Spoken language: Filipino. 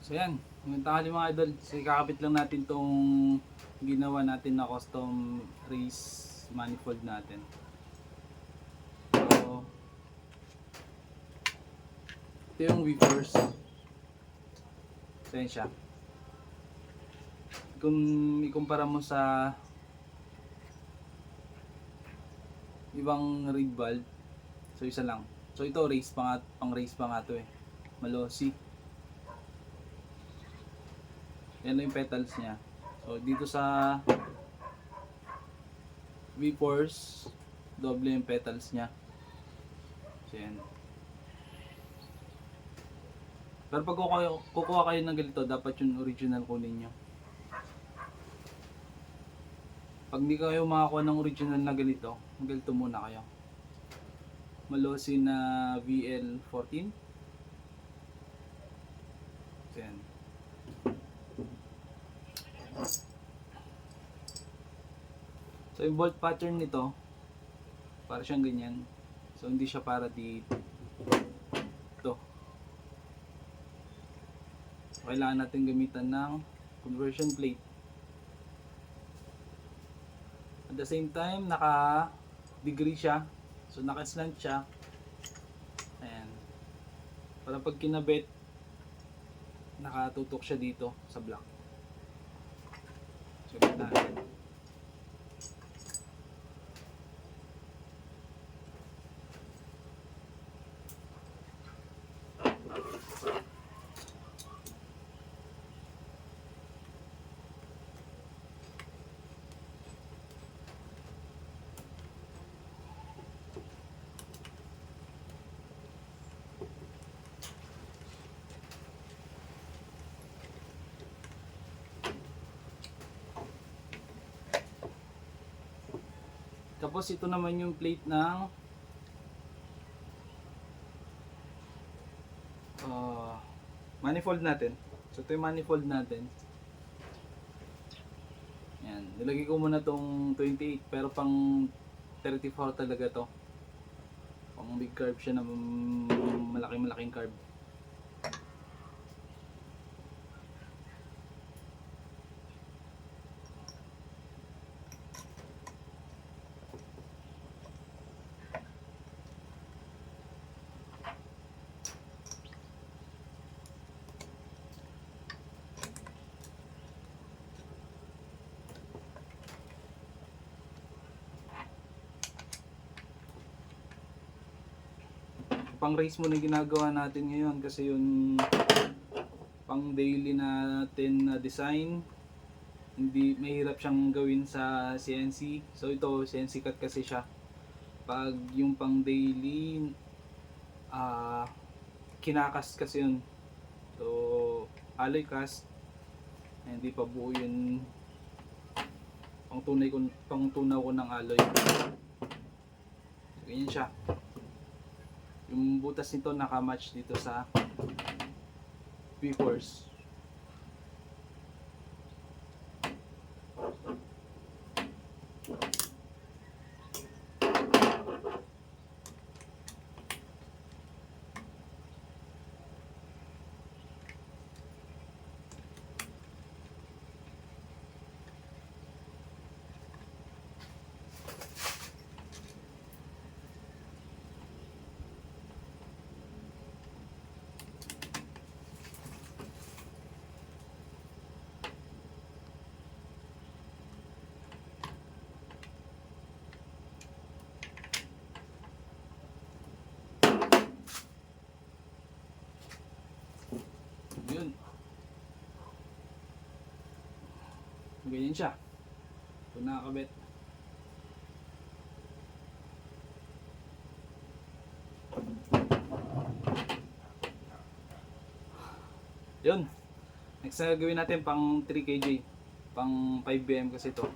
So yan, magandang tanghali mga idol. So kakapit lang natin tong ginawa natin na custom race manifold natin. So ito yung weavers. So yan siya. Kung ikumpara mo sa ibang rig valve, so isa lang. So ito race pang race pa nga to eh. Malosi. Yan yung petals niya. So dito sa V-Force, doble yung petals niya. So yan. Pero pag kukuha kayo ng ganito, dapat yung original kunin nyo. Pag hindi kayo makakuha ng original na ganito muna kayo. Malosi na VL14. So yan. So yung bolt pattern nito, para siyang ganyan. So hindi siya para dito. Kailangan natin gamitan ng conversion plate. At the same time, naka-degree siya. So naka-slant siya. Ayan. Para pag kinabit, nakatutok siya dito sa block. So natin. Tapos ito naman yung plate ng manifold natin. So ito yung manifold natin. Yan. Nilagay ko muna tong 28 pero pang 34 talaga to. Pang big curve siya na malaking curve. Pang race muna ginagawa natin ngayon kasi yung pang daily natin na design, hindi mahirap siyang gawin sa CNC. So ito CNC cut kasi siya. Pag yung pang daily kinakast kasi yun. So alloy cast, hindi pa buo yun. Pang tunaw ko ng alloy. So, ganyan siya. Yung butas nito naka-match dito sa V-Force. Yun. Ganyan siya. Ito nakakabit. Yun. Next na gawin natin pang 3 kg. Pang 5 bm kasi ito.